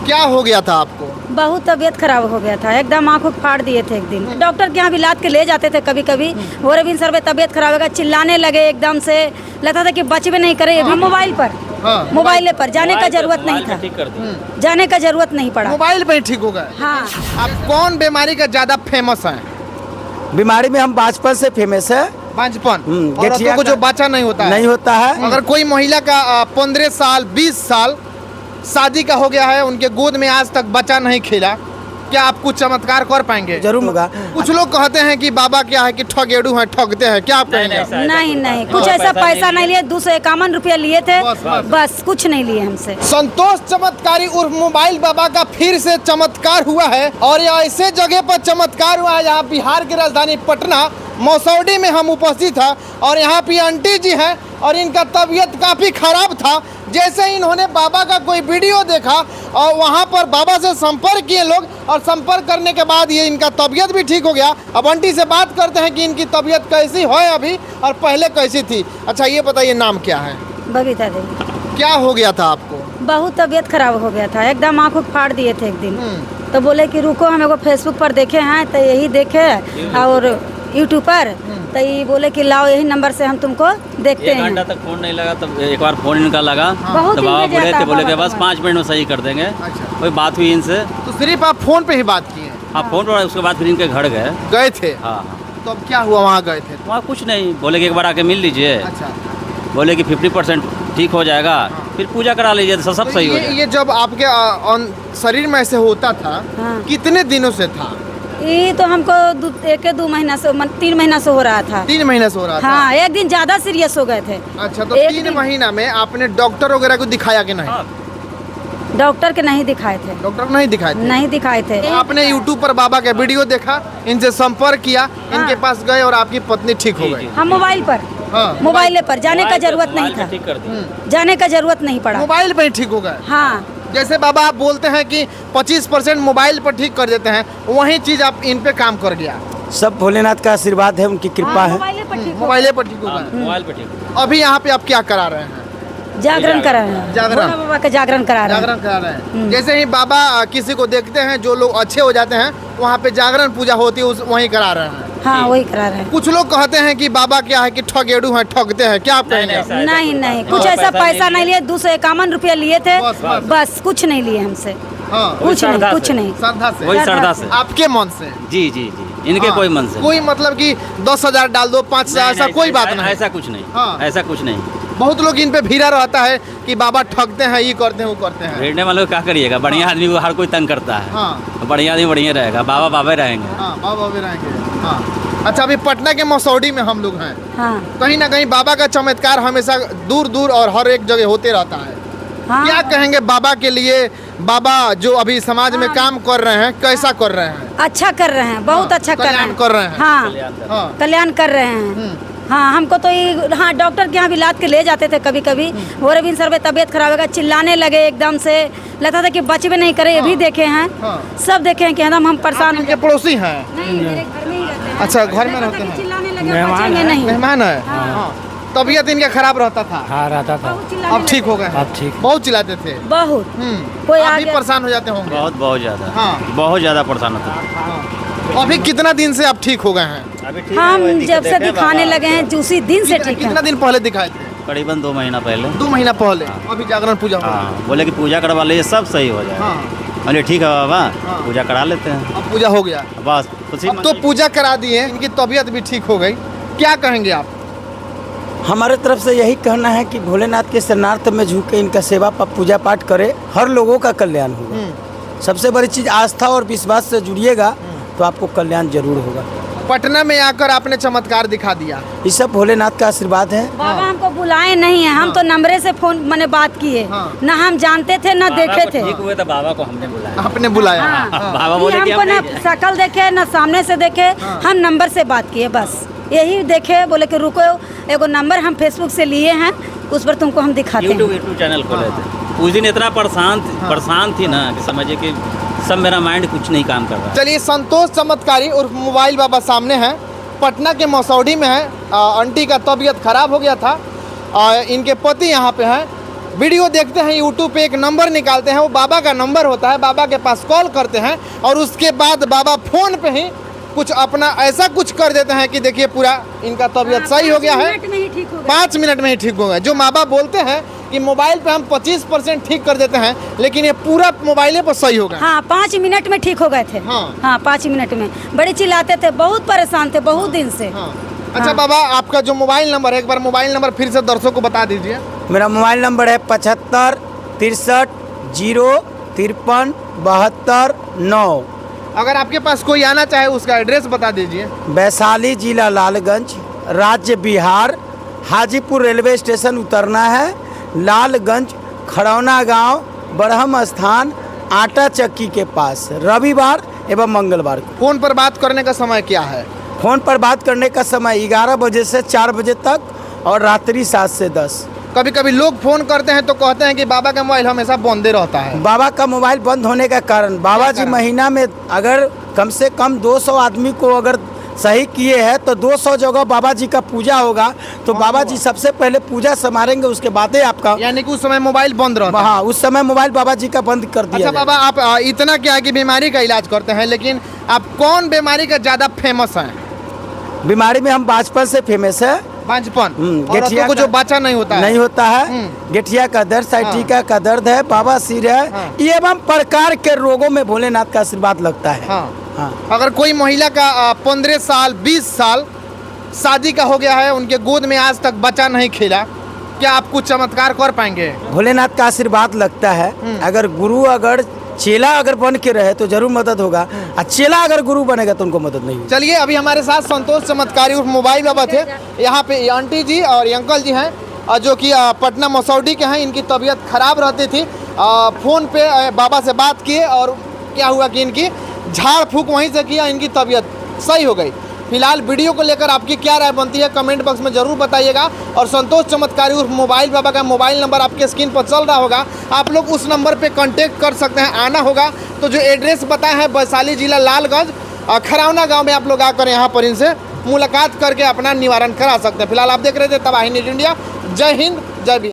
क्या हो गया था आपको? बहुत तबीयत खराब हो गया था, एकदम आंखों फाड़ दिए थे। एक दिन डॉक्टर के यहाँ भी लाद के ले जाते थे कभी कभी। और अभी सर में तबीयत खराब होगा, चिल्लाने लगे, एकदम से लगता था कि बच भी नहीं करे। अभी मोबाइल पर मोबाइल पर जाने का जरूरत नहीं था, जाने का जरूरत नहीं पड़ा, मोबाइल पे ही ठीक हो गए। हाँ। आप कौन बीमारी का ज्यादा फेमस है? बीमारी में हम बाजपन से फेमस है। बांझपन, औरतों को जो बच्चा नहीं होता है। अगर कोई महिला का 15 साल 20 साल शादी का हो गया है, उनके गोद में आज तक बच्चा नहीं खेला, क्या आप कुछ चमत्कार कर पाएंगे? जरूर होगा। कुछ लोग कहते हैं कि बाबा क्या है कि ठगेड़ू है, ठगते हैं, क्या आप कहेंगे? नहीं, कुछ ऐसा पैसा नहीं लिए, 251 रुपया लिए थे, बस कुछ नहीं लिए हमसे। संतोष चमत्कारी उर्फ मोबाइल बाबा का फिर से चमत्कार हुआ है, और यह ऐसे जगह पर चमत्कार हुआ है जहाँ बिहार की राजधानी पटना मसौडी में हम उपस्थित था। और यहाँ पे आंटी जी हैं और इनका तबीयत काफ़ी खराब था। जैसे इन्होंने बाबा का कोई वीडियो देखा और वहाँ पर बाबा से संपर्क किए लोग, और संपर्क करने के बाद ये इनका तबीयत भी ठीक हो गया। अब आंटी से बात करते हैं कि इनकी तबीयत कैसी है अभी और पहले कैसी थी। अच्छा ये बताइए, नाम क्या है? बबीता देवी। क्या हो गया था आपको? बहुत तबीयत खराब हो गया था, एकदम आंखों फाड़ दिए थे। एक दिन तो बोले कि रुको, हम एगो फेसबुक पर देखे हैं, तो यही देखे और यूट्यूब पर, तो ये बोले कि लाओ यही नंबर से हम तुमको देखते हैं। 1 घंटा तक फोन नहीं लगा, तब एक बार फोन इनका लगा, बहुत तो बाबा बोले थे, बोले कि बस बाबा 5 मिनट में सही कर देंगे। अच्छा। कोई बात हुई इनसे, तो सिर्फ आप फोन पे ही बात किए? हाँ फोन पर, उसके बाद फिर इनके घर गए थे? हाँ। तो अब क्या हुआ, वहाँ गए थे? वहाँ कुछ नहीं, बोले कि एक बार आके मिल लीजिए। अच्छा। बोले कि 50% ठीक हो जाएगा, फिर पूजा करा लीजिए तो सब सही हो जाएगा। ये जब आपके शरीर में ऐसे होता था, कितने दिनों से था? ये तो हमको 1-2 महीना से, 3 महीना से हो रहा था। 3 महीने से हो रहा था? हाँ, एक दिन ज्यादा सीरियस हो गए थे। अच्छा, तो 3 महीना में आपने डॉक्टर वगैरह को दिखाया कि नहीं? डॉक्टर के नहीं दिखाए थे। डॉक्टर नहीं दिखाए थे? नहीं दिखाए थे। आपने यूट्यूब पर बाबा का वीडियो देखा, इनसे संपर्क किया, इनके पास गए और आपकी पत्नी ठीक हो गई? हम मोबाइल पर, मोबाइल पर जाने का जरूरत नहीं था, जाने का जरूरत नहीं पड़ा, मोबाइल पे ही ठीक हो गए। हाँ। जैसे बाबा आप बोलते हैं कि 25% मोबाइल पर ठीक कर देते हैं, वही चीज आप इन पे काम कर गया। सब भोलेनाथ का आशीर्वाद है, उनकी कृपा है। मोबाइल पर ठीक हो मोबाइल पर ठीक हो गए। मोबाइल पे ठीक। अभी यहाँ पे आप क्या करा रहे हैं? जागरण करा रहे हैं, जागरण? भोला बाबा का जागरण करा रहे हैं। जागरण करा रहे हैं। जैसे ही बाबा किसी को देखते हैं, जो लोग अच्छे हो जाते हैं, वहाँ पे जागरण पूजा होती है, वहीं करा रहे हैं। हाँ, वही करा रहे हैं। कुछ लोग कहते हैं कि बाबा क्या है कि ठगेड़ू है, ठगते हैं, क्या आप कहेंगे? नहीं, कुछ ऐसा पैसा नहीं लिए, 251 रुपया लिए थे, बस कुछ नहीं लिए हमसे। कुछ नहीं। श्रद्धा से? वही श्रद्धा से, आपके मन से? जी, इनके कोई मन से कोई मतलब कि 10,000 डाल दो, 5,000, ऐसा कोई बात नहीं? ऐसा कुछ नहीं, ऐसा कुछ नहीं। बहुत लोग इन पे भीड़ा रहता है कि बाबा ठगते हैं, ये करते हैं, वो करते हैं। भेड़ने वालों को क्या करिएगा, बढ़िया आदमी को हर कोई तंग करता है। हाँ। बढ़िया आदमी बढ़िया रहेगा, बाबा बाबा रहेंगे। हाँ, बाबा भी रहेंगे। हाँ। अच्छा, अभी पटना के मसौडी में हम लोग हैं। हाँ। कहीं ना कहीं बाबा का चमत्कार हमेशा दूर दूर और हर एक जगह होते रहता है। हाँ। क्या कहेंगे बाबा के लिए? बाबा जो अभी समाज में काम कर रहे हैं, कैसा कर रहे हैं? अच्छा कर रहे हैं, बहुत अच्छा कर रहे कल्याण हैं। कर रहे हैं। हाँ, कल्याण कर रहे हैं। हाँ, हमको तो ये, हाँ, डॉक्टर के यहाँ भी लाद के ले जाते थे कभी कभी। और अभी सर में तबीयत खराब होगा, चिल्लाने लगे, एकदम से लगता था कि बच भी नहीं करे। ये भी देखे हैं, सब देखे हैं कि हम परेशान इनके पड़ोसी हैं? नहीं, मेरे घर में ही रहते हैं। अच्छा, घर में रहते हैं? चिल्लाने लगे, बचेंगे नहीं। मेहमान है? हाँ। तबीयत इनका खराब रहता था? हाँ, रहता था। अब ठीक हो गए? अब ठीक। बहुत चिल्लाते थे? बहुत। कोई आप भी परेशान हो जाते होंगे? बहुत ज्यादा। हाँ। बहुत ज्यादा परेशान होता है। अभी कितना दिन से आप ठीक हो गए हैं? हम जब से दिखाने लगे हैं, उसी दिन से ठीक कितना है। दिन पहले दिखाए थे? करीबन 2 महीना पहले। 2 महीना पहले? अभी जागरण पूजा हो? हाँ, बोले कि पूजा करवा लीजिए, सब सही हो जाएगा। बोले ठीक है बाबा, पूजा करा लेते हैं। अब पूजा हो गया? बस खुशी। अब तो पूजा करा दिए, इनकी तबीयत भी ठीक हो गई, क्या कहेंगे आप? हमारे तरफ से यही कहना है कि भोलेनाथ के शरणार्थ में झुक के इनका सेवा पूजा पाठ करे, हर लोगों का कल्याण होगा। सबसे बड़ी चीज़ आस्था और विश्वास से जुड़िएगा तो आपको कल्याण जरूर होगा। पटना में आकर आपने चमत्कार दिखा दिया, ये सब भोलेनाथ का आशीर्वाद है। बाबा हमको बुलाए नहीं है, हम तो नंबरे से फोन मैंने बात की है, ना हम जानते थे ना देखे थे। ठीक हुए तो बाबा को हमने बुलाया। आपने बुलाया? बाबा बोले कि हमको ना शक्ल देखे ना सामने से देखे, हम नंबर से बात किए, बस यही देखे। बोले कि रुको, एगो नंबर हम फेसबुक से लिए हैं, उस पर तुमको हम दिखाते हैं। यूट्यूब चैनल खोले थे। उस दिन इतना परेशान थी ना कि समझिए कि सब मेरा माइंड कुछ नहीं काम कर रहा। चलिए, संतोष चमत्कारी और मोबाइल बाबा सामने हैं, पटना के मसौडी में है। आंटी का तबीयत खराब हो गया था, इनके पति यहाँ पे हैं। वीडियो देखते हैं यूट्यूब पे, एक नंबर निकालते हैं, वो बाबा का नंबर होता है, बाबा के पास कॉल करते हैं और उसके बाद बाबा फ़ोन पे ही कुछ अपना ऐसा कुछ कर देते हैं कि देखिए पूरा इनका तबीयत सही हो गया है। 5 मिनट में ही ठीक हो गया। 5 मिनट में ही ठीक हो गया। जो बाबा बोलते हैं कि मोबाइल पे हम 25% ठीक कर देते हैं, लेकिन ये पूरा मोबाइले पर सही हो गया। हाँ 5 मिनट में ठीक हो गए थे। हाँ। 5 मिनट में। बड़े चिल्लाते थे, बहुत परेशान थे बहुत दिन से। हाँ। अच्छा बाबा, आपका जो मोबाइल नंबर है, एक बार मोबाइल नंबर फिर से दर्शकों को बता दीजिए। मेरा मोबाइल नंबर है 75 63 0 53 72 9। अगर आपके पास कोई आना चाहे उसका एड्रेस बता दीजिए। वैशाली जिला लालगंज, राज्य बिहार, हाजीपुर रेलवे स्टेशन उतरना है, लालगंज खड़ौना गांव, बड़हम स्थान, आटा चक्की के पास, रविवार एवं मंगलवार को। फोन पर बात करने का समय क्या है? फ़ोन पर बात करने का समय 11 बजे से 4 बजे तक और रात्रि 7 से 10। कभी कभी लोग फोन करते हैं तो कहते हैं कि बाबा का मोबाइल हमेशा बंदे रहता है। बाबा का मोबाइल बंद होने का कारण, बाबा जी कारण? महीना में अगर कम से कम 200 आदमी को अगर सही किए हैं तो 200 जगह बाबा जी का पूजा होगा, तो बाबा जी सबसे पहले पूजा संभालेंगे, उसके बाद ही आपका, यानी कि उस समय मोबाइल बंद रहता है। हाँ उस समय मोबाइल बाबा जी का बंद कर दिया अच्छा जाए। बाबा, आप इतना क्या है कि बीमारी का इलाज करते हैं, लेकिन आप कौन बीमारी का ज्यादा फेमस है? बीमारी में हम बाजपन से फेमस है। बांझपन, गठिया औरतों को जो का- बच्चा नहीं होता है। नहीं होता है, गठिया का दर्द, साइटिका का दर्द है, बवासीर है, हाँ। एवं प्रकार के रोगों में भोलेनाथ का आशीर्वाद लगता है। हाँ। हाँ। अगर कोई महिला का 15 साल 20 साल शादी का हो गया है, उनके गोद में आज तक बच्चा नहीं खेला, क्या आप कुछ चमत्कार कर पाएंगे? भोलेनाथ का आशीर्वाद लगता है। अगर गुरु अगर चेला अगर बन के रहे तो जरूर मदद होगा, और चेला अगर गुरु बनेगा तो उनको मदद नहीं होगी। चलिए, अभी हमारे साथ संतोष चमत्कारी उर्फ मोबाइल बाबा थे। यहाँ पे ये आंटी जी और ये अंकल जी हैं, जो कि पटना मसौडी के हैं। इनकी तबीयत खराब रहती थी, फ़ोन पे बाबा से बात किए और क्या हुआ कि इनकी झाड़ फूक वहीं से किया, इनकी तबीयत सही हो गई। फिलहाल वीडियो को लेकर आपकी क्या राय बनती है कमेंट बॉक्स में ज़रूर बताइएगा। और संतोष चमत्कारी उर्फ मोबाइल बाबा का मोबाइल नंबर आपके स्क्रीन पर चल रहा होगा, आप लोग उस नंबर पे कांटेक्ट कर सकते हैं। आना होगा तो जो एड्रेस बताया है, वैशाली जिला लालगंज खरौना गांव में, आप लोग आकर यहाँ पर इनसे मुलाकात करके अपना निवारण करा सकते हैं। फिलहाल आप देख रहे थे तबाही न्यूज़ इंडिया। जय हिंद, जय भीम।